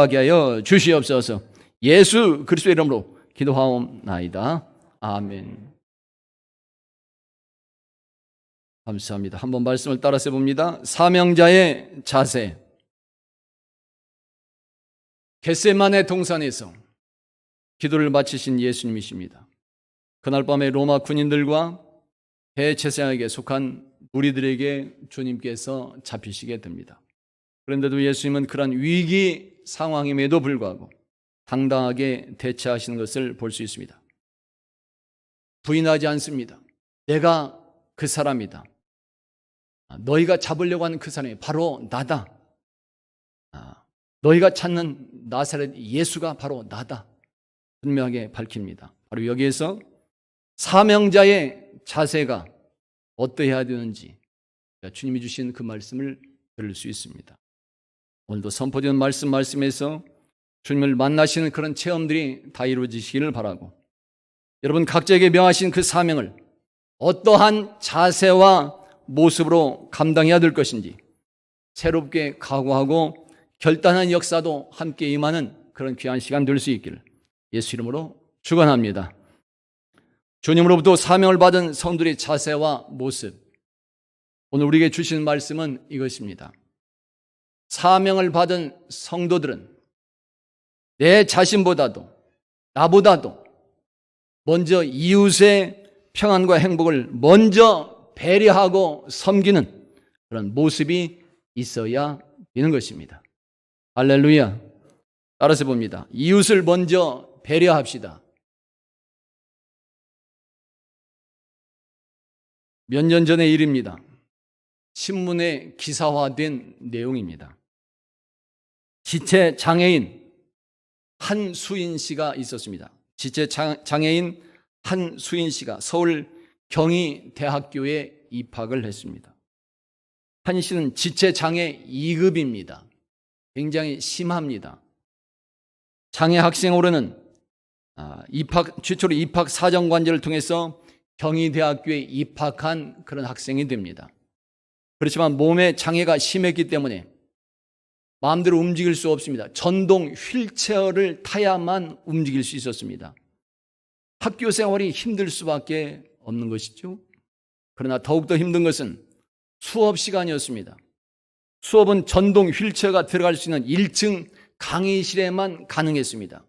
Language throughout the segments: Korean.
하게 하여 주시옵소서. 예수 그리스도의 이름으로 기도하옵나이다. 아멘. 감사합니다. 한번 말씀을 따라서 봅니다. 사명자의 자세. 겟세마네 동산에서 기도를 마치신 예수님이십니다. 그날 밤에 로마 군인들과 대제사장에게 속한 무리들에게 주님께서 잡히시게 됩니다. 그런데도 예수님은 그런 위기 상황임에도 불구하고 당당하게 대처하시는 것을 볼 수 있습니다. 부인하지 않습니다. 내가 그 사람이다. 너희가 잡으려고 하는 그 사람이 바로 나다. 너희가 찾는 나사렛 예수가 바로 나다. 분명하게 밝힙니다. 바로 여기에서 사명자의 자세가 어떠해야 되는지 주님이 주신 그 말씀을 들을 수 있습니다. 오늘도 선포되는 말씀에서 주님을 만나시는 그런 체험들이 다 이루어지시기를 바라고, 여러분 각자에게 명하신 그 사명을 어떠한 자세와 모습으로 감당해야 될 것인지 새롭게 각오하고 결단한 역사도 함께 임하는 그런 귀한 시간 될 수 있기를 예수 이름으로 축원합니다. 주님으로부터 사명을 받은 성도들의 자세와 모습, 오늘 우리에게 주시는 말씀은 이것입니다. 사명을 받은 성도들은 내 자신보다도 나보다도 먼저 이웃의 평안과 행복을 먼저 배려하고 섬기는 그런 모습이 있어야 되는 것입니다. 할렐루야. 따라서 봅니다. 이웃을 먼저 배려합시다. 몇 년 전의 일입니다. 신문에 기사화된 내용입니다. 지체 장애인 한수인 씨가 있었습니다. 지체 장애인 한수인 씨가 서울 경희대학교에 입학을 했습니다. 한 씨는 지체 장애 2급입니다. 굉장히 심합니다. 장애 학생으로는 최초로 입학 사정관제를 통해서 경희대학교에 입학한 그런 학생이 됩니다. 그렇지만 몸에 장애가 심했기 때문에 마음대로 움직일 수 없습니다. 전동 휠체어를 타야만 움직일 수 있었습니다. 학교 생활이 힘들 수밖에 없는 것이죠. 그러나 더욱더 힘든 것은 수업 시간이었습니다. 수업은 전동 휠체어가 들어갈 수 있는 1층 강의실에만 가능했습니다.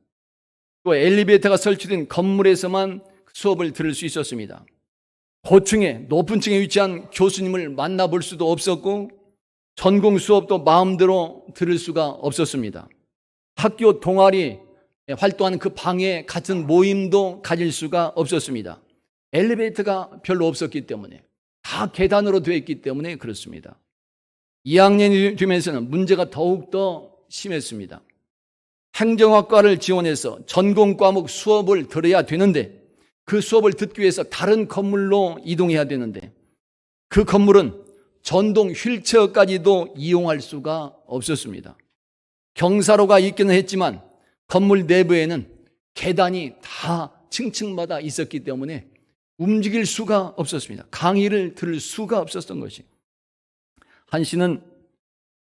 또 엘리베이터가 설치된 건물에서만 수업을 들을 수 있었습니다. 고층에 높은 층에 위치한 교수님을 만나볼 수도 없었고 전공 수업도 마음대로 들을 수가 없었습니다. 학교 동아리 활동하는 그 방에 같은 모임도 가질 수가 없었습니다. 엘리베이터가 별로 없었기 때문에 다 계단으로 되어 있기 때문에 그렇습니다. 2학년이 되면서는 문제가 더욱더 심했습니다. 행정학과를 지원해서 전공 과목 수업을 들어야 되는데 그 수업을 듣기 위해서 다른 건물로 이동해야 되는데 그 건물은 전동 휠체어까지도 이용할 수가 없었습니다. 경사로가 있기는 했지만 건물 내부에는 계단이 다 층층마다 있었기 때문에 움직일 수가 없었습니다. 강의를 들을 수가 없었던 것이. 한 씨는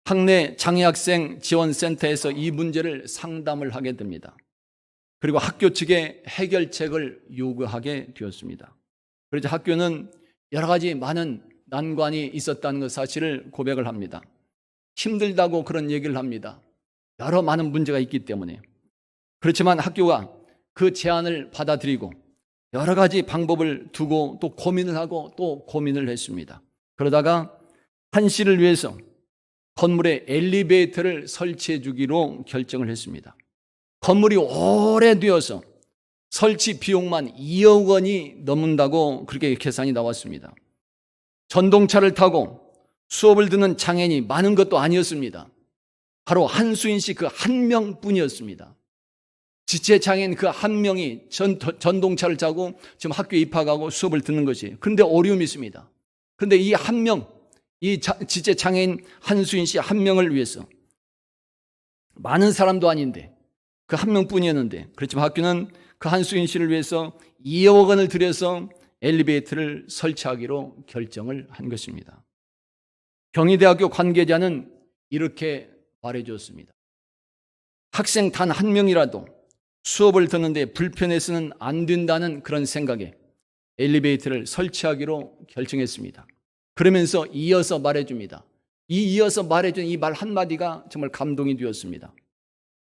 학내 장애학생 지원센터에서 이 문제를 상담을 하게 됩니다. 그리고 학교 측에 해결책을 요구하게 되었습니다. 그래서 학교는 여러 가지 많은 난관이 있었다는 그 사실을 고백을 합니다. 힘들다고 그런 얘기를 합니다. 여러 많은 문제가 있기 때문에. 그렇지만 학교가 그 제안을 받아들이고 여러 가지 방법을 두고 또 고민을 하고 또 고민을 했습니다. 그러다가 한 씨를 위해서 건물에 엘리베이터를 설치해 주기로 결정을 했습니다. 건물이 오래되어서 설치 비용만 2억 원이 넘는다고 그렇게 계산이 나왔습니다. 전동차를 타고 수업을 듣는 장애인이 많은 것도 아니었습니다. 바로 한수인 씨 그 한 명뿐이었습니다. 지체 장애인 그 한 명이 전동차를 타고 지금 학교에 입학하고 수업을 듣는 것이. 그런데 어려움이 있습니다. 그런데 이 한 명, 이 지체 장애인 한수인 씨 한 명을 위해서 많은 사람도 아닌데 그 한 명뿐이었는데, 그렇지만 학교는 그 한수인 씨를 위해서 2억 원을 들여서 엘리베이터를 설치하기로 결정을 한 것입니다. 경희대학교 관계자는 이렇게 말해 주었습니다. 학생 단 한 명이라도 수업을 듣는데 불편해서는 안 된다는 그런 생각에 엘리베이터를 설치하기로 결정했습니다. 그러면서 이어서 말해줍니다. 이어서 말해준 이 말 한마디가 정말 감동이 되었습니다.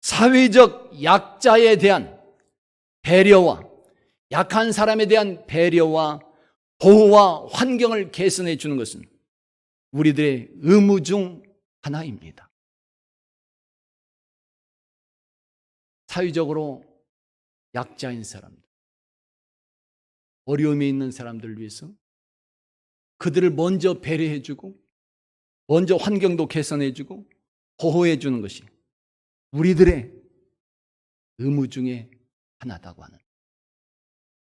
사회적 약자에 대한 배려와 약한 사람에 대한 배려와 보호와 환경을 개선해 주는 것은 우리들의 의무 중 하나입니다. 사회적으로 약자인 사람들, 어려움에 있는 사람들을 위해서 그들을 먼저 배려해 주고 먼저 환경도 개선해 주고 보호해 주는 것이 우리들의 의무 중에 하나다고 하는,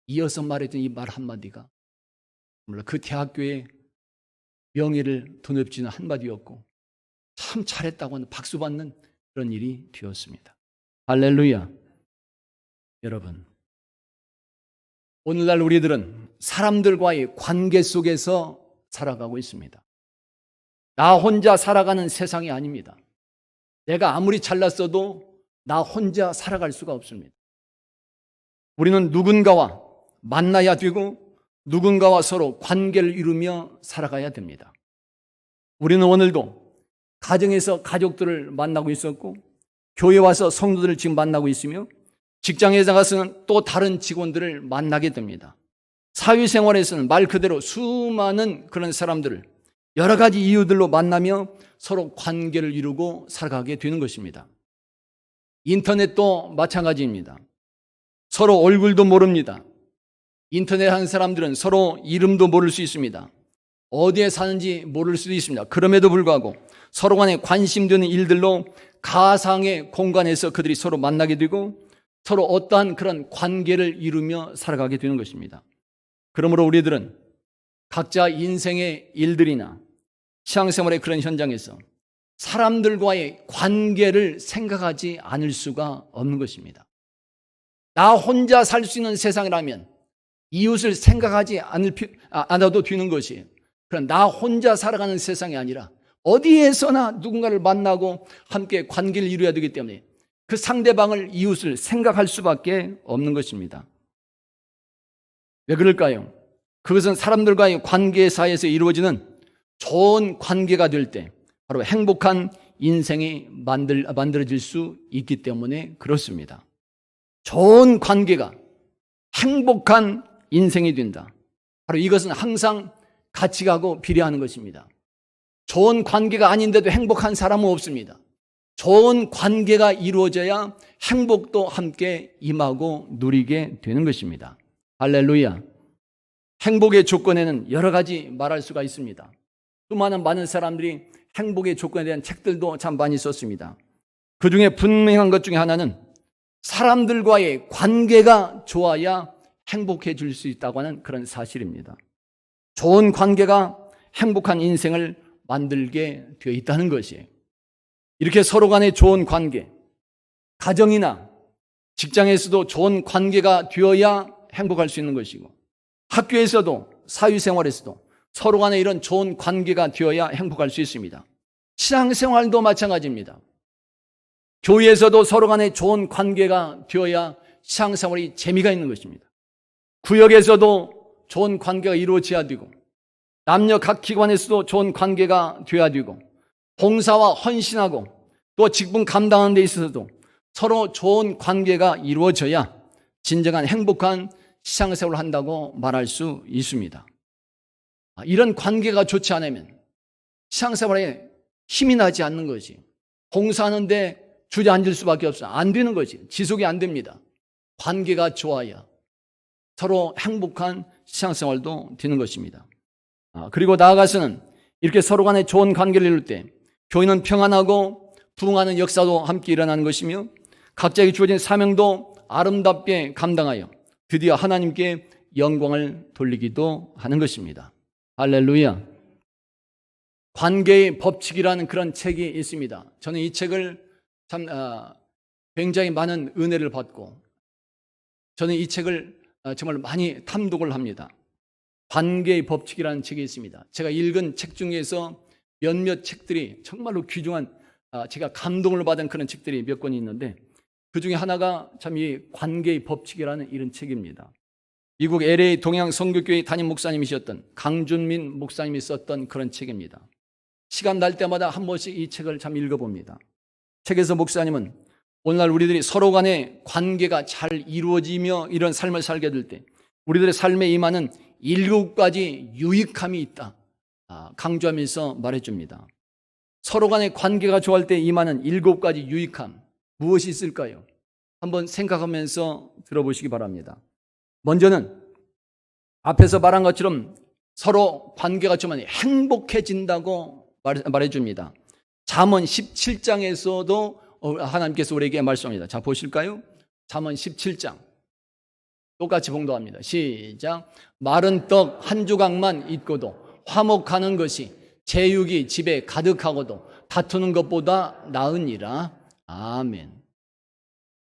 이어서 말해준 이 말 한마디가 물론 그 대학교의 명예를 드높이는 한마디였고 참 잘했다고 하는 박수 받는 그런 일이 되었습니다. 할렐루야. 여러분, 오늘날 우리들은 사람들과의 관계 속에서 살아가고 있습니다. 나 혼자 살아가는 세상이 아닙니다. 내가 아무리 잘났어도 나 혼자 살아갈 수가 없습니다. 우리는 누군가와 만나야 되고 누군가와 서로 관계를 이루며 살아가야 됩니다. 우리는 오늘도 가정에서 가족들을 만나고 있었고 교회 와서 성도들을 지금 만나고 있으며 직장에 나가서는 또 다른 직원들을 만나게 됩니다. 사회생활에서는 말 그대로 수많은 그런 사람들을 여러 가지 이유들로 만나며 서로 관계를 이루고 살아가게 되는 것입니다. 인터넷도 마찬가지입니다. 서로 얼굴도 모릅니다. 인터넷 하는 사람들은 서로 이름도 모를 수 있습니다. 어디에 사는지 모를 수도 있습니다. 그럼에도 불구하고 서로 간에 관심되는 일들로 가상의 공간에서 그들이 서로 만나게 되고 서로 어떠한 그런 관계를 이루며 살아가게 되는 것입니다. 그러므로 우리들은 각자 인생의 일들이나 신앙생활의 그런 현장에서 사람들과의 관계를 생각하지 않을 수가 없는 것입니다. 나 혼자 살 수 있는 세상이라면 이웃을 생각하지 않아도 되는 것이에요. 그럼 나 혼자 살아가는 세상이 아니라 어디에서나 누군가를 만나고 함께 관계를 이루어야 되기 때문에 그 상대방을, 이웃을 생각할 수밖에 없는 것입니다. 왜 그럴까요? 그것은 사람들과의 관계 사이에서 이루어지는 좋은 관계가 될 때 바로 행복한 인생이 만들어질 수 있기 때문에 그렇습니다. 좋은 관계가 행복한 인생이 된다. 바로 이것은 항상 같이 가고 비례하는 것입니다. 좋은 관계가 아닌데도 행복한 사람은 없습니다. 좋은 관계가 이루어져야 행복도 함께 임하고 누리게 되는 것입니다. 할렐루야. 행복의 조건에는 여러 가지 말할 수가 있습니다. 수많은 많은 사람들이 행복의 조건에 대한 책들도 참 많이 썼습니다. 그 중에 분명한 것 중에 하나는 사람들과의 관계가 좋아야 행복해질 수 있다고 하는 그런 사실입니다. 좋은 관계가 행복한 인생을 만들게 되어 있다는 것이에요. 이렇게 서로 간의 좋은 관계, 가정이나 직장에서도 좋은 관계가 되어야 행복할 수 있는 것이고 학교에서도 사회생활에서도 서로 간에 이런 좋은 관계가 되어야 행복할 수 있습니다. 신앙생활도 마찬가지입니다. 교회에서도 서로 간에 좋은 관계가 되어야 신앙생활이 재미가 있는 것입니다. 구역에서도 좋은 관계가 이루어져야 되고 남녀 각 기관에서도 좋은 관계가 되어야 되고 봉사와 헌신하고 또 직분 감당하는 데 있어서도 서로 좋은 관계가 이루어져야 진정한 행복한 신앙생활을 한다고 말할 수 있습니다. 이런 관계가 좋지 않으면 신앙생활에 힘이 나지 않는 것이, 봉사하는데 주저앉을 수밖에 없어요. 안 되는 거지. 지속이 안 됩니다. 관계가 좋아야 서로 행복한 신앙생활도 되는 것입니다. 그리고 나아가서는 이렇게 서로 간에 좋은 관계를 이룰 때 교회는 평안하고 부흥하는 역사도 함께 일어나는 것이며 각자에게 주어진 사명도 아름답게 감당하여 드디어 하나님께 영광을 돌리기도 하는 것입니다. 할렐루야. 관계의 법칙이라는 그런 책이 있습니다. 저는 이 책을 참 굉장히 많은 은혜를 받고 저는 이 책을 정말 많이 탐독을 합니다. 관계의 법칙이라는 책이 있습니다. 제가 읽은 책 중에서 몇몇 책들이 정말로 귀중한 제가 감동을 받은 그런 책들이 몇 권이 있는데 그 중에 하나가 참 이 관계의 법칙이라는 이런 책입니다. 미국 LA 동양 선교교회 담임 목사님이셨던 강준민 목사님이 썼던 그런 책입니다. 시간 날 때마다 한 번씩 이 책을 참 읽어봅니다. 책에서 목사님은 오늘날 우리들이 서로 간의 관계가 잘 이루어지며 이런 삶을 살게 될 때 우리들의 삶에 임하는 7가지 유익함이 있다 강조하면서 말해줍니다. 서로 간의 관계가 좋아할 때 임하는 7가지 유익함 무엇이 있을까요? 한번 생각하면서 들어보시기 바랍니다. 먼저는 앞에서 말한 것처럼 서로 관계가 좋으면 행복해진다고 말해줍니다. 잠언 17장에서도 하나님께서 우리에게 말씀합니다. 자, 보실까요? 잠언 17장 똑같이 봉독합니다. 시작. 마른 떡 한 조각만 있고도 화목하는 것이 제육이 집에 가득하고도 다투는 것보다 나으니라. 아멘.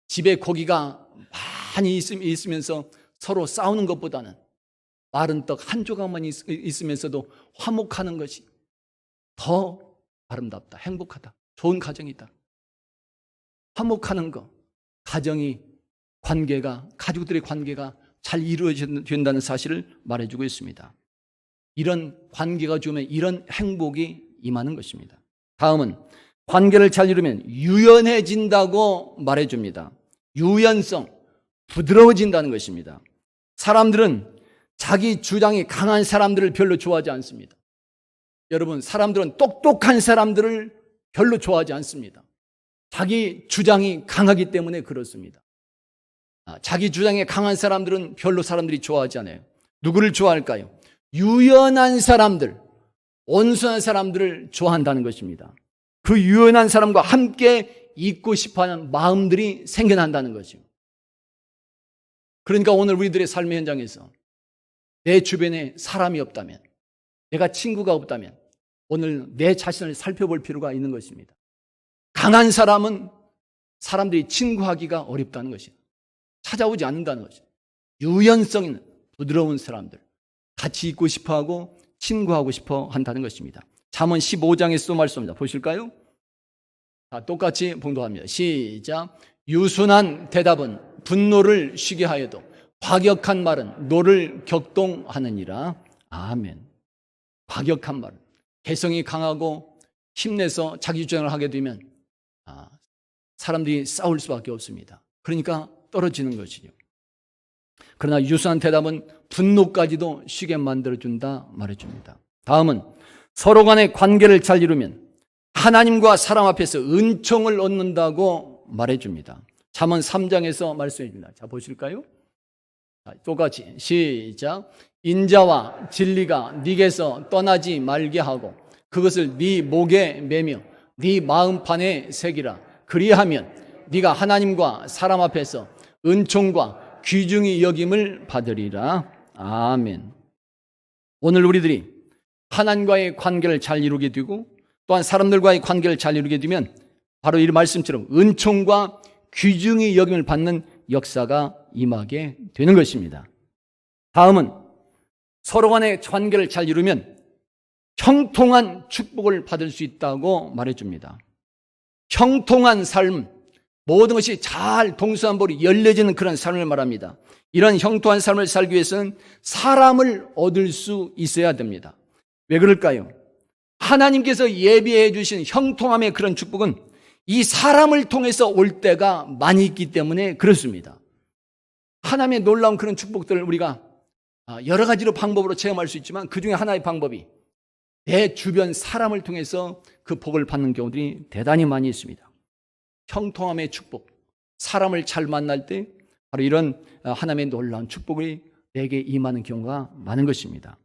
집에 고기가 많이 있으면서 서로 싸우는 것보다는 마른 떡 한 조각만 있으면서도 화목하는 것이 더 아름답다, 행복하다, 좋은 가정이다. 화목하는 것, 가족들의 관계가 잘 이루어진다는 사실을 말해주고 있습니다. 이런 관계가 좋으면 이런 행복이 임하는 것입니다. 다음은 관계를 잘 이루면 유연해진다고 말해줍니다. 유연성, 부드러워진다는 것입니다. 사람들은 자기 주장이 강한 사람들을 별로 좋아하지 않습니다. 여러분, 사람들은 똑똑한 사람들을 별로 좋아하지 않습니다. 자기 주장이 강하기 때문에 그렇습니다. 자기 주장이 강한 사람들은 별로 사람들이 좋아하지 않아요. 누구를 좋아할까요? 유연한 사람들, 온순한 사람들을 좋아한다는 것입니다. 그 유연한 사람과 함께 있고 싶어하는 마음들이 생겨난다는 거죠. 그러니까 오늘 우리들의 삶의 현장에서 내 주변에 사람이 없다면, 내가 친구가 없다면 오늘 내 자신을 살펴볼 필요가 있는 것입니다. 강한 사람은 사람들이 친구하기가 어렵다는 것입니다. 찾아오지 않는다는 것입니다. 유연성 있는 부드러운 사람들, 같이 있고 싶어하고 친구하고 싶어 한다는 것입니다. 잠언 15장에서도 말씀합니다. 보실까요? 똑같이 봉독합니다. 시작. 유순한 대답은 분노를 쉬게 하여도 과격한 말은 노를 격동하느니라. 아멘. 과격한 말은 개성이 강하고 힘내서 자기 주장을 하게 되면 사람들이 싸울 수밖에 없습니다. 그러니까 떨어지는 것이죠. 그러나 유순한 대답은 분노까지도 쉬게 만들어준다 말해줍니다. 다음은 서로 간의 관계를 잘 이루면 하나님과 사람 앞에서 은총을 얻는다고 말해줍니다. 잠언 3장에서 말씀해 줍니다. 자, 보실까요? 똑같이 시작. 인자와 진리가 네게서 떠나지 말게 하고 그것을 네 목에 매며 네 마음판에 새기라. 그리하면 네가 하나님과 사람 앞에서 은총과 귀중히 여김을 받으리라. 아멘. 오늘 우리들이 하나님과의 관계를 잘 이루게 되고 또한 사람들과의 관계를 잘 이루게 되면 바로 이 말씀처럼 은총과 귀중히 여김을 받는 역사가 임하게 되는 것입니다. 다음은 서로 간의 관계를 잘 이루면 형통한 축복을 받을 수 있다고 말해줍니다. 형통한 삶, 모든 것이 잘 동서남북으로 열려지는 그런 삶을 말합니다. 이런 형통한 삶을 살기 위해서는 사람을 얻을 수 있어야 됩니다. 왜 그럴까요? 하나님께서 예비해 주신 형통함의 그런 축복은 이 사람을 통해서 올 때가 많이 있기 때문에 그렇습니다. 하나님의 놀라운 그런 축복들을 우리가 여러 가지로 방법으로 체험할 수 있지만 그 중에 하나의 방법이 내 주변 사람을 통해서 그 복을 받는 경우들이 대단히 많이 있습니다. 형통함의 축복, 사람을 잘 만날 때 바로 이런 하나님의 놀라운 축복이 내게 임하는 경우가 많은 것입니다.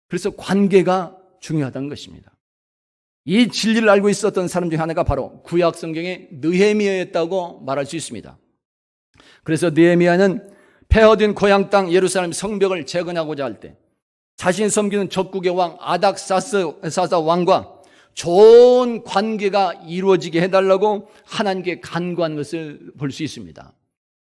그래서 관계가 중요하다는 것입니다. 이 진리를 알고 있었던 사람 중 하나가 바로 구약 성경의 느헤미야였다고 말할 수 있습니다. 그래서 느헤미야는 폐허된 고향 땅 예루살렘 성벽을 재건하고자 할 때 자신이 섬기는 적국의 왕 아닥사스 왕과 좋은 관계가 이루어지게 해달라고 하나님께 간구한 것을 볼 수 있습니다.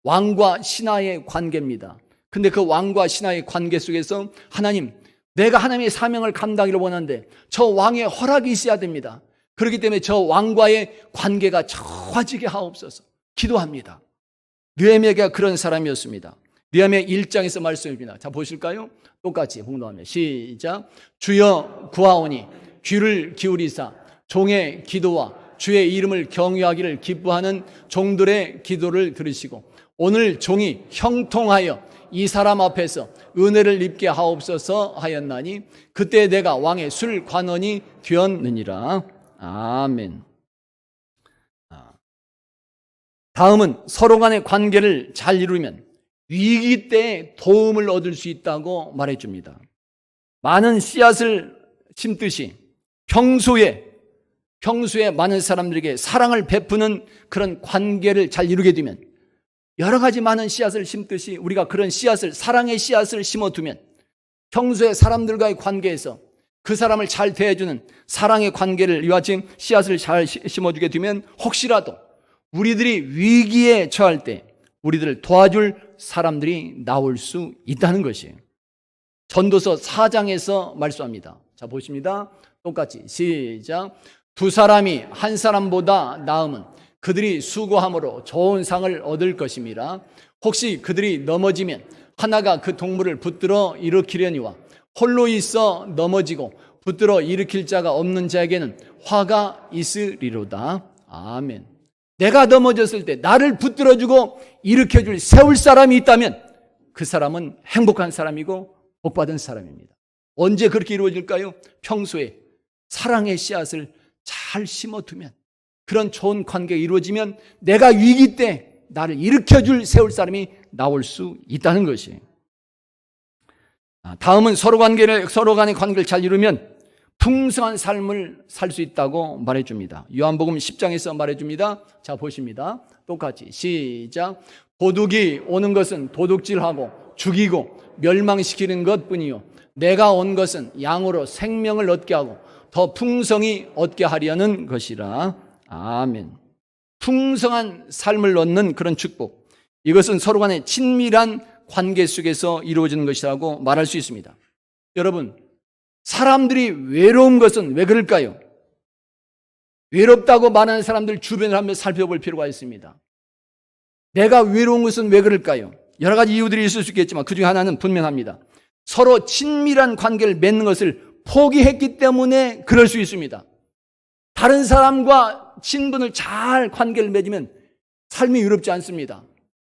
왕과 신하의 관계입니다. 근데 그 왕과 신하의 관계 속에서 하나님, 내가 하나님의 사명을 감당하기를 원하는데 저 왕의 허락이 있어야 됩니다. 그렇기 때문에 저 왕과의 관계가 좋아지게 하옵소서 기도합니다. 느헤미야가 그런 사람이었습니다. 느헤미야 1장에서 말씀입니다. 자, 보실까요? 똑같이 봉독하면 시작. 주여 구하오니 귀를 기울이사 종의 기도와 주의 이름을 경외하기를 기뻐하는 종들의 기도를 들으시고 오늘 종이 형통하여 이 사람 앞에서 은혜를 입게 하옵소서 하였나니 그때 내가 왕의 술 관원이 되었느니라. 아멘. 다음은 서로 간의 관계를 잘 이루면 위기 때 도움을 얻을 수 있다고 말해줍니다. 많은 씨앗을 심듯이 평소에 많은 사람들에게 사랑을 베푸는 그런 관계를 잘 이루게 되면 여러 가지 많은 씨앗을 심듯이 우리가 그런 씨앗을, 사랑의 씨앗을 심어두면 평소에 사람들과의 관계에서 그 사람을 잘 대해주는 사랑의 관계를 이와 같이 씨앗을 잘 심어주게 되면 혹시라도 우리들이 위기에 처할 때 우리들을 도와줄 사람들이 나올 수 있다는 것이에요. 전도서 4장에서 말씀합니다. 자, 보십니다. 똑같이 시작. 두 사람이 한 사람보다 나음은 그들이 수고함으로 좋은 상을 얻을 것임이라. 혹시 그들이 넘어지면 하나가 그 동물을 붙들어 일으키려니와 홀로 있어 넘어지고 붙들어 일으킬 자가 없는 자에게는 화가 있으리로다. 아멘. 내가 넘어졌을 때 나를 붙들어주고 일으켜줄 세울 사람이 있다면 그 사람은 행복한 사람이고 복받은 사람입니다. 언제 그렇게 이루어질까요? 평소에 사랑의 씨앗을 잘 심어두면, 그런 좋은 관계가 이루어지면 내가 위기 때 나를 일으켜줄 세울 사람이 나올 수 있다는 것이에요. 다음은 서로 간의 관계를 잘 이루면 풍성한 삶을 살 수 있다고 말해줍니다. 요한복음 10장에서 말해줍니다. 자, 보십니다. 똑같이 시작. 도둑이 오는 것은 도둑질하고 죽이고 멸망시키는 것뿐이요 내가 온 것은 양으로 생명을 얻게 하고 더 풍성히 얻게 하려는 것이라. 아멘. 풍성한 삶을 얻는 그런 축복, 이것은 서로 간의 친밀한 관계 속에서 이루어지는 것이라고 말할 수 있습니다. 여러분, 사람들이 외로운 것은 왜 그럴까요? 외롭다고 말하는 사람들 주변을 한번 살펴볼 필요가 있습니다. 내가 외로운 것은 왜 그럴까요? 여러 가지 이유들이 있을 수 있겠지만 그 중에 하나는 분명합니다. 서로 친밀한 관계를 맺는 것을 포기했기 때문에 그럴 수 있습니다. 다른 사람과 친분을 잘 관계를 맺으면 삶이 외롭지 않습니다.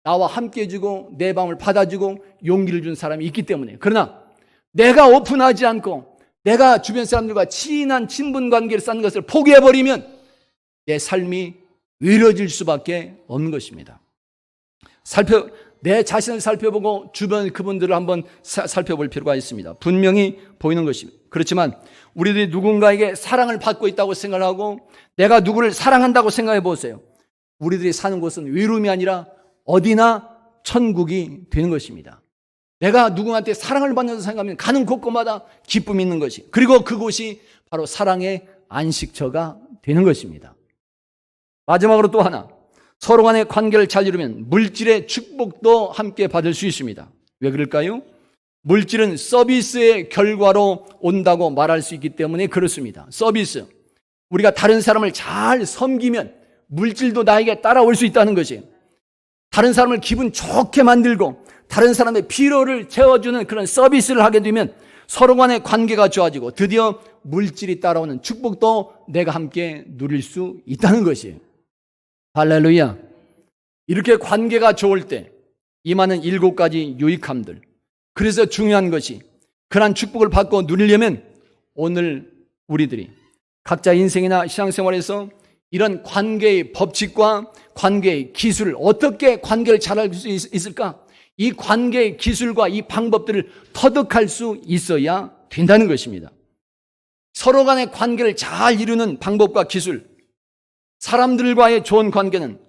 나와 함께 해주고 내 마음을 받아주고 용기를 준 사람이 있기 때문에. 그러나 내가 오픈하지 않고 내가 주변 사람들과 친한 친분 관계를 쌓는 것을 포기해버리면 내 삶이 외로워질 수밖에 없는 것입니다. 내 자신을 살펴보고 주변 그분들을 한번 살펴볼 필요가 있습니다. 분명히 보이는 것입니다. 그렇지만 우리들이 누군가에게 사랑을 받고 있다고 생각하고 내가 누구를 사랑한다고 생각해 보세요. 우리들이 사는 곳은 외로움이 아니라 어디나 천국이 되는 것입니다. 내가 누구한테 사랑을 받는다고 생각하면 가는 곳곳마다 기쁨이 있는 것이, 그리고 그곳이 바로 사랑의 안식처가 되는 것입니다. 마지막으로 또 하나, 서로 간의 관계를 잘 이루면 물질의 축복도 함께 받을 수 있습니다. 왜 그럴까요? 물질은 서비스의 결과로 온다고 말할 수 있기 때문에 그렇습니다. 서비스, 우리가 다른 사람을 잘 섬기면 물질도 나에게 따라올 수 있다는 것이에요. 다른 사람을 기분 좋게 만들고 다른 사람의 필요를 채워주는 그런 서비스를 하게 되면 서로 간의 관계가 좋아지고 드디어 물질이 따라오는 축복도 내가 함께 누릴 수 있다는 것이에요. 할렐루야. 이렇게 관계가 좋을 때 임하는 7가지 유익함들, 그래서 중요한 것이 그러한 축복을 받고 누리려면 오늘 우리들이 각자 인생이나 신앙생활에서 이런 관계의 법칙과 관계의 기술을, 어떻게 관계를 잘할 수 있을까? 이 관계의 기술과 이 방법들을 터득할 수 있어야 된다는 것입니다. 서로 간의 관계를 잘 이루는 방법과 기술, 사람들과의 좋은 관계는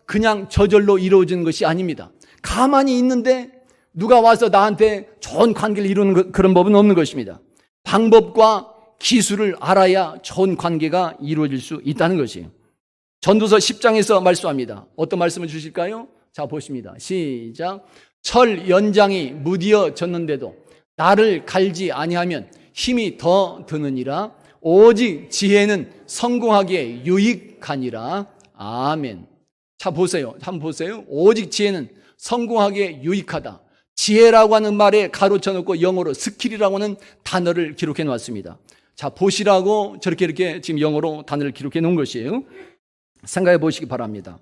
그냥 저절로 이루어지는 것이 아닙니다. 가만히 있는데 누가 와서 나한테 좋은 관계를 이루는 그런 법은 없는 것입니다. 방법과 기술을 알아야 좋은 관계가 이루어질 수 있다는 것이에요. 전도서 10장에서 말씀합니다. 어떤 말씀을 주실까요? 자, 보십니다. 시작. 철 연장이 무디어졌는데도 나를 갈지 아니하면 힘이 더 드느니라. 오직 지혜는 성공하기에 유익하니라. 아멘. 자, 보세요. 한번 보세요. 오직 지혜는 성공하기에 유익하다. 지혜라고 하는 말에 가로쳐 놓고 영어로 스킬이라고 하는 단어를 기록해 놓았습니다. 자, 보시라고 저렇게 이렇게 지금 영어로 단어를 기록해 놓은 것이에요. 생각해 보시기 바랍니다.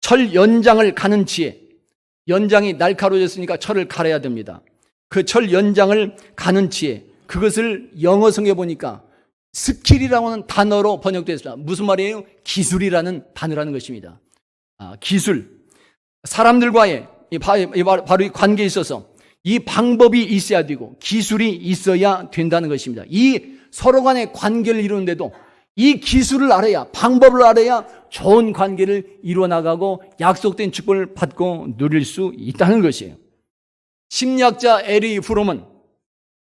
철 연장을 가는 지혜. 연장이 날카로워졌으니까 철을 갈아야 됩니다. 그 철 연장을 가는 지혜. 그것을 영어 성경에 보니까 스킬이라고 하는 단어로 번역되어 있습니다. 무슨 말이에요? 기술이라는 단어라는 것입니다. 기술. 사람들과의 바로 이 관계에 있어서 이 방법이 있어야 되고 기술이 있어야 된다는 것입니다. 이 서로 간의 관계를 이루는데도 이 기술을 알아야, 방법을 알아야 좋은 관계를 이루어나가고 약속된 축복을 받고 누릴 수 있다는 것이에요. 심리학자 에리 프롬은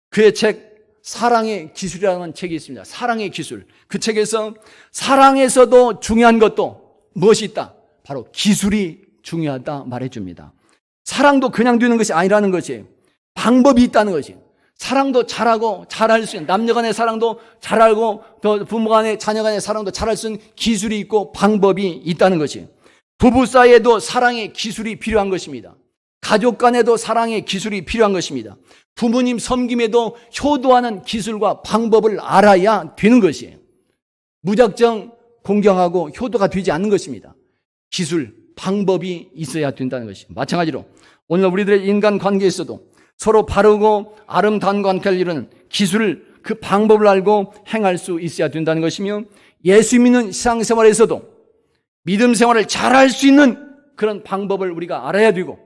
그의 책 사랑의 기술이라는 책이 있습니다. 사랑의 기술. 그 책에서 사랑에서도 중요한 것도 무엇이 있다? 바로 기술이 중요하다 말해줍니다. 사랑도 그냥 되는 것이 아니라는 것이에요. 방법이 있다는 것이에요. 사랑도 잘하고 잘할 수 있는, 남녀 간의 사랑도 잘하고 또 부모 간의 자녀 간의 사랑도 잘할 수 있는 기술이 있고 방법이 있다는 것이에요. 부부 사이에도 사랑의 기술이 필요한 것입니다. 가족 간에도 사랑의 기술이 필요한 것입니다. 부모님 섬김에도 효도하는 기술과 방법을 알아야 되는 것이에요. 무작정 공경하고 효도가 되지 않는 것입니다. 기술, 방법이 있어야 된다는 것입니다. 마찬가지로 오늘 우리들의 인간관계에서도 서로 바르고 아름다운 관계를 이루는 기술을, 그 방법을 알고 행할 수 있어야 된다는 것이며, 예수 믿는 신앙생활에서도 믿음 생활을 잘할 수 있는 그런 방법을 우리가 알아야 되고,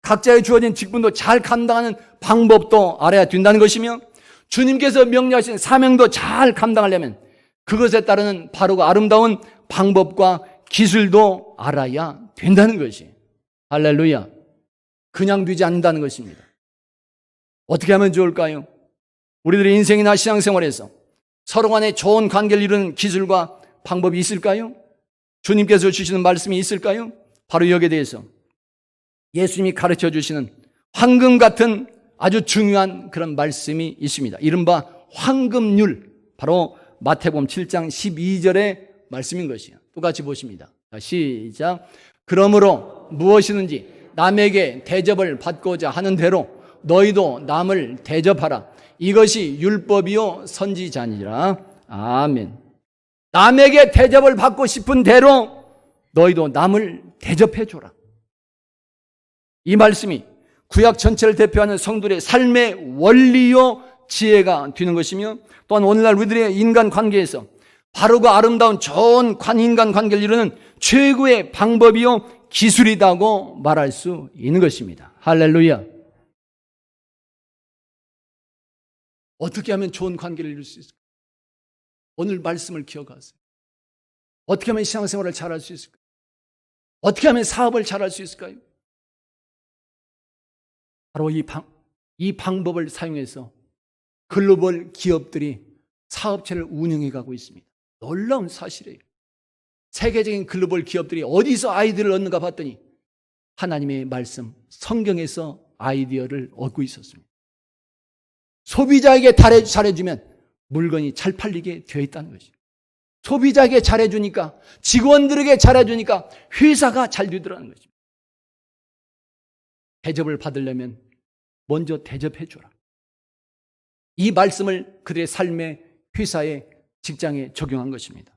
각자의 주어진 직분도 잘 감당하는 방법도 알아야 된다는 것이며, 주님께서 명령하신 사명도 잘 감당하려면 그것에 따르는 바르고 아름다운 방법과 기술도 알아야 된다는 것이에요. 할렐루야. 그냥 되지 않는다는 것입니다. 어떻게 하면 좋을까요? 우리들의 인생이나 신앙생활에서 서로 간에 좋은 관계를 이루는 기술과 방법이 있을까요? 주님께서 주시는 말씀이 있을까요? 바로 여기에 대해서 예수님이 가르쳐 주시는 황금 같은 아주 중요한 그런 말씀이 있습니다. 이른바 황금률, 바로 마태복음 7장 12절의 말씀인 것이에요. 똑같이 보십니다. 시작. 그러므로 무엇이든지 남에게 대접을 받고자 하는 대로 너희도 남을 대접하라. 이것이 율법이요 선지자니라. 아멘. 남에게 대접을 받고 싶은 대로 너희도 남을 대접해 줘라. 이 말씀이 구약 전체를 대표하는 성도의 삶의 원리요 지혜가 되는 것이며, 또한 오늘날 우리들의 인간관계에서 바르고 아름다운 좋은 인간관계를 이루는 최고의 방법이요 기술이라고 말할 수 있는 것입니다. 할렐루야. 어떻게 하면 좋은 관계를 이룰 수 있을까요? 오늘 말씀을 기억하세요. 어떻게 하면 신앙생활을 잘할 수 있을까요? 어떻게 하면 사업을 잘할 수 있을까요? 바로 이 방법을 사용해서 글로벌 기업들이 사업체를 운영해 가고 있습니다. 놀라운 사실이에요. 세계적인 글로벌 기업들이 어디서 아이디어를 얻는가 봤더니 하나님의 말씀, 성경에서 아이디어를 얻고 있었습니다. 소비자에게 잘해주면 물건이 잘 팔리게 되어 있다는 것이죠. 소비자에게 잘해주니까, 직원들에게 잘해주니까 회사가 잘 되더라는 것입니다. 대접을 받으려면 먼저 대접해줘라. 이 말씀을 그들의 삶의 회사에, 직장에 적용한 것입니다.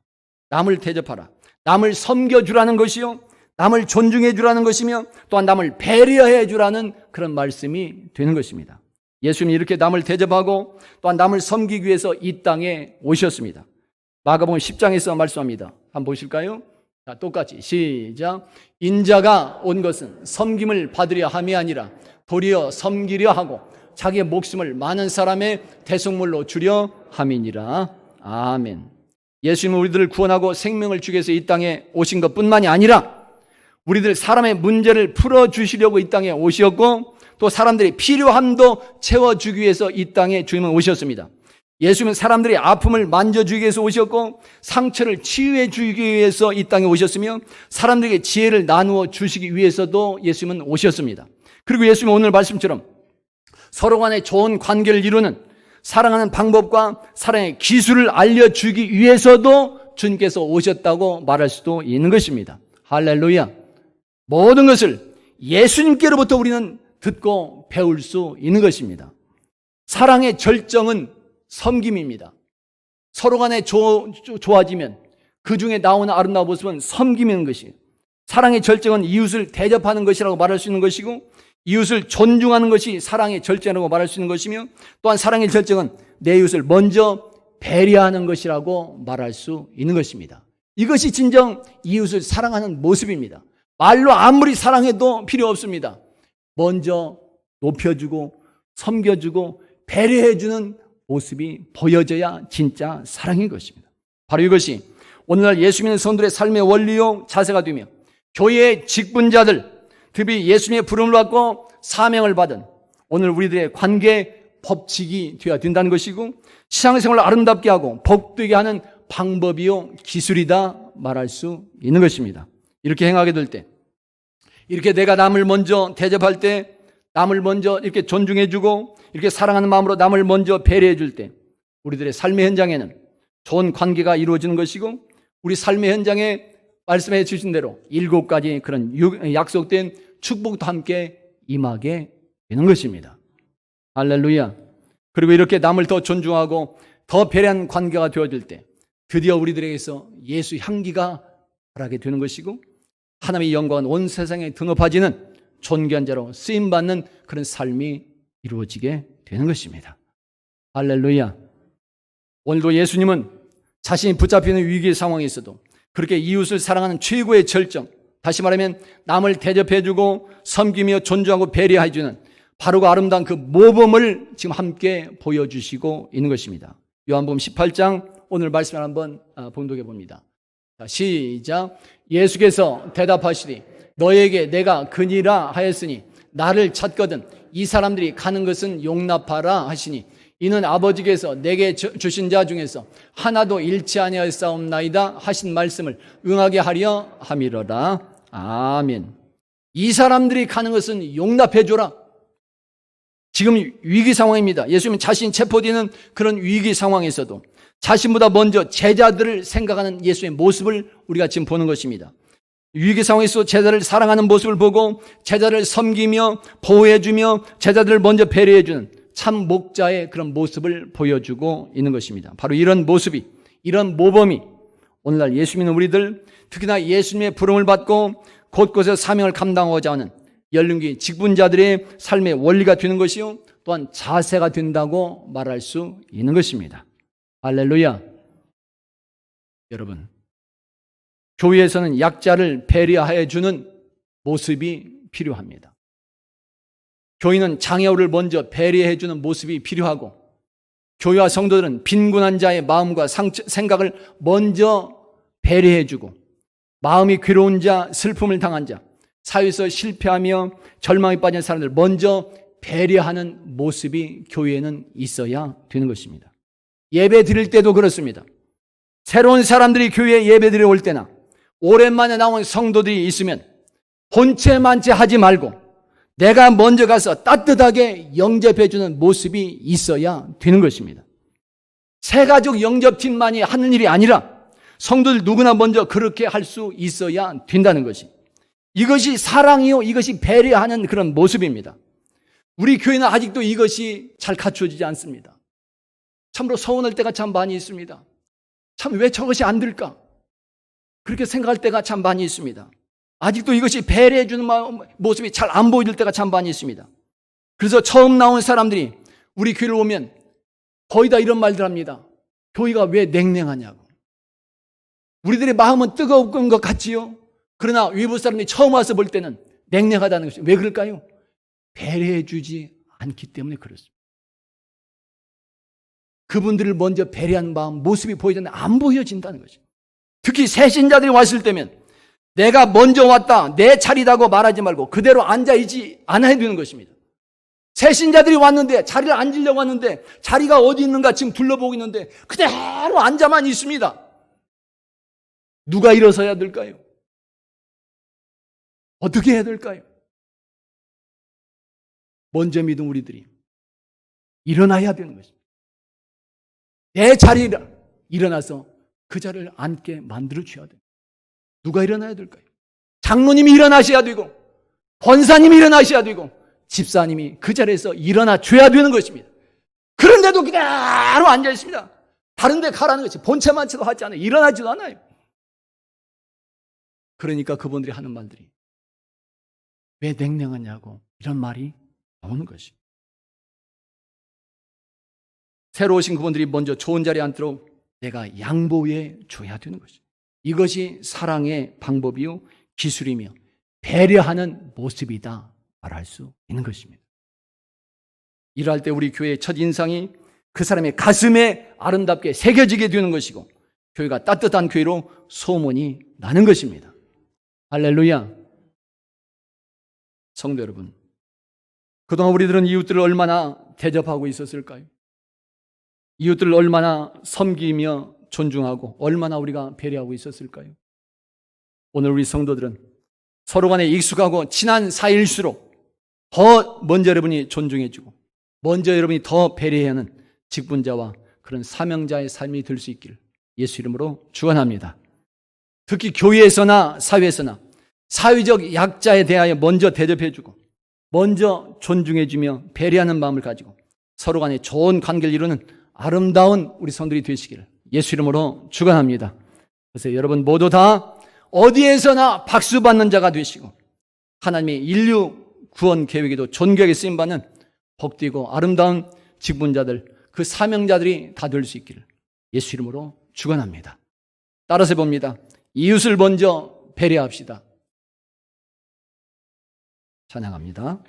남을 대접하라. 남을 섬겨주라는 것이요, 남을 존중해주라는 것이며, 또한 남을 배려해주라는 그런 말씀이 되는 것입니다. 예수님이 이렇게 남을 대접하고 또한 남을 섬기기 위해서 이 땅에 오셨습니다. 마가복음 10장에서 말씀합니다. 한번 보실까요? 자, 똑같이 시작. 인자가 온 것은 섬김을 받으려 함이 아니라 도리어 섬기려 하고 자기의 목숨을 많은 사람의 대속물로 주려 함이니라. 아멘. 예수님은 우리들을 구원하고 생명을 주기 위해서 이 땅에 오신 것뿐만이 아니라 우리들 사람의 문제를 풀어주시려고 이 땅에 오셨고, 또 사람들의 필요함도 채워주기 위해서 이 땅에 주님은 오셨습니다. 예수님은 사람들의 아픔을 만져주기 위해서 오셨고, 상처를 치유해 주기 위해서 이 땅에 오셨으며, 사람들에게 지혜를 나누어 주시기 위해서도 예수님은 오셨습니다. 그리고 예수님은 오늘 말씀처럼 서로 간에 좋은 관계를 이루는, 사랑하는 방법과 사랑의 기술을 알려주기 위해서도 주님께서 오셨다고 말할 수도 있는 것입니다. 할렐루야. 모든 것을 예수님께로부터 우리는 듣고 배울 수 있는 것입니다. 사랑의 절정은 섬김입니다. 서로 간에 좋아지면 그 중에 나오는 아름다운 모습은 섬김인 것이에요. 사랑의 절정은 이웃을 대접하는 것이라고 말할 수 있는 것이고, 이웃을 존중하는 것이 사랑의 절정이라고 말할 수 있는 것이며, 또한 사랑의 절정은 내 이웃을 먼저 배려하는 것이라고 말할 수 있는 것입니다. 이것이 진정 이웃을 사랑하는 모습입니다. 말로 아무리 사랑해도 필요 없습니다. 먼저 높여주고 섬겨주고 배려해주는 모습이 보여져야 진짜 사랑인 것입니다. 바로 이것이 오늘날 예수 믿는 성도들의 삶의 원리요 자세가 되며, 교회의 직분자들, 특히 예수님의 부름을 받고 사명을 받은 오늘 우리들의 관계 법칙이 되어야 된다는 것이고, 신앙생활을 아름답게 하고 복되게 하는 방법이요 기술이다 말할 수 있는 것입니다. 이렇게 행하게 될 때, 이렇게 내가 남을 먼저 대접할 때, 남을 먼저 이렇게 존중해주고 이렇게 사랑하는 마음으로 남을 먼저 배려해줄 때, 우리들의 삶의 현장에는 좋은 관계가 이루어지는 것이고, 우리 삶의 현장에 말씀해 주신 대로 7가지 그런 약속된 축복도 함께 임하게 되는 것입니다. 할렐루야. 그리고 이렇게 남을 더 존중하고 더 배려하는 관계가 되어질 때 드디어 우리들에게서 예수 향기가 바라게 되는 것이고, 하나님의 영광은 온 세상에 등업하지는 존귀한 자로 쓰임받는 그런 삶이 이루어지게 되는 것입니다. 할렐루야. 오늘도 예수님은 자신이 붙잡히는 위기의 상황에 있어도 그렇게 이웃을 사랑하는 최고의 절정, 다시 말하면 남을 대접해주고 섬기며 존중하고 배려해주는 바르고 아름다운 그 모범을 지금 함께 보여주시고 있는 것입니다. 요한복음 18장 오늘 말씀을 한번 봉독해 봅니다. 시작. 예수께서 대답하시되 너에게 내가 그니라 하였으니 나를 찾거든 이 사람들이 가는 것은 용납하라 하시니 이는 아버지께서 내게 주신 자 중에서 하나도 잃지 아니하였사옵나이다 하신 말씀을 응하게 하려 함이로라. 아멘. 이 사람들이 가는 것은 용납해줘라. 지금 위기 상황입니다. 예수님은 자신이 체포되는 그런 위기 상황에서도 자신보다 먼저 제자들을 생각하는 예수의 모습을 우리가 지금 보는 것입니다. 위기 상황에서 제자를 사랑하는 모습을 보고 제자를 섬기며 보호해주며 제자들을 먼저 배려해주는 참 목자의 그런 모습을 보여주고 있는 것입니다. 바로 이런 모습이, 이런 모범이 오늘날 예수 믿는 우리들, 특히나 예수님의 부름을 받고 곳곳에서 사명을 감당하고자 하는 연륜기 직분자들의 삶의 원리가 되는 것이요, 또한 자세가 된다고 말할 수 있는 것입니다. 할렐루야. 여러분, 교회에서는 약자를 배려해 주는 모습이 필요합니다. 교인은 장애우를 먼저 배려해 주는 모습이 필요하고, 교회와 성도들은 빈곤한 자의 마음과 생각을 먼저 배려해 주고, 마음이 괴로운 자, 슬픔을 당한 자, 사회에서 실패하며 절망에 빠진 사람들 먼저 배려하는 모습이 교회에는 있어야 되는 것입니다. 예배 드릴 때도 그렇습니다. 새로운 사람들이 교회에 예배 드리러 올 때나 오랜만에 나온 성도들이 있으면 본체만체 하지 말고 내가 먼저 가서 따뜻하게 영접해주는 모습이 있어야 되는 것입니다. 새가족 영접팀만이 하는 일이 아니라 성도들 누구나 먼저 그렇게 할 수 있어야 된다는 것이, 이것이 사랑이요, 이것이 배려하는 그런 모습입니다. 우리 교회는 아직도 이것이 잘 갖춰지지 않습니다. 참으로 서운할 때가 참 많이 있습니다. 참 왜 저것이 안 될까? 그렇게 생각할 때가 참 많이 있습니다. 아직도 이것이 배려해 주는 모습이 잘 안 보여질 때가 참 많이 있습니다. 그래서 처음 나온 사람들이 우리 교회를 오면 거의 다 이런 말들 합니다. 교회가 왜 냉랭하냐고. 우리들의 마음은 뜨거운 것 같지요? 그러나 외부 사람들이 처음 와서 볼 때는 냉랭하다는 것이 왜 그럴까요? 배려해 주지 않기 때문에 그렇습니다. 그분들을 먼저 배려하는 마음, 모습이 보여졌는데 안 보여진다는 것이죠. 특히 새신자들이 왔을 때면 내가 먼저 왔다, 내 차리다고 말하지 말고 그대로 앉아있지 않아야 되는 것입니다. 새신자들이 왔는데, 자리를 앉으려고 왔는데 자리가 어디 있는가 지금 둘러보고 있는데 그대로 앉아만 있습니다. 누가 일어서야 될까요? 어떻게 해야 될까요? 먼저 믿은 우리들이 일어나야 되는 것입니다. 내 자리에 일어나서 그 자리를 앉게 만들어 줘야 돼요. 누가 일어나야 될까요? 장로님이 일어나셔야 되고, 권사님이 일어나셔야 되고, 집사님이 그 자리에서 일어나 줘야 되는 것입니다. 그런데도 그대로 앉아 있습니다. 다른 데 가라는 것이 본체만치도 하지 않아요. 일어나지도 않아요. 그러니까 그분들이 하는 말들이 왜 냉랭하냐고 이런 말이 나오는 것입니다. 새로 오신 그분들이 먼저 좋은 자리에 앉도록 내가 양보해 줘야 되는 것입니다. 이것이 사랑의 방법이요 기술이며 배려하는 모습이다 말할 수 있는 것입니다. 일할 때 우리 교회의 첫 인상이 그 사람의 가슴에 아름답게 새겨지게 되는 것이고 교회가 따뜻한 교회로 소문이 나는 것입니다. 할렐루야. 성도 여러분, 그동안 우리들은 이웃들을 얼마나 대접하고 있었을까요? 이웃들을 얼마나 섬기며 존중하고 얼마나 우리가 배려하고 있었을까요? 오늘 우리 성도들은 서로 간에 익숙하고 친한 사이일수록 더 먼저 여러분이 존중해주고 먼저 여러분이 더 배려해야 하는 직분자와 그런 사명자의 삶이 될 수 있기를 예수 이름으로 축원합니다. 특히 교회에서나 사회에서나 사회적 약자에 대하여 먼저 대접해주고 먼저 존중해주며 배려하는 마음을 가지고 서로 간에 좋은 관계를 이루는 아름다운 우리 성도들이 되시기를 예수 이름으로 축원합니다. 그래서 여러분 모두 다 어디에서나 박수받는 자가 되시고 하나님의 인류 구원 계획에도 존귀하게 쓰임받는 복되고 아름다운 직분자들, 그 사명자들이 다 될 수 있기를 예수 이름으로 축원합니다. 따라서 봅니다. 이웃을 먼저 배려합시다. 찬양합니다.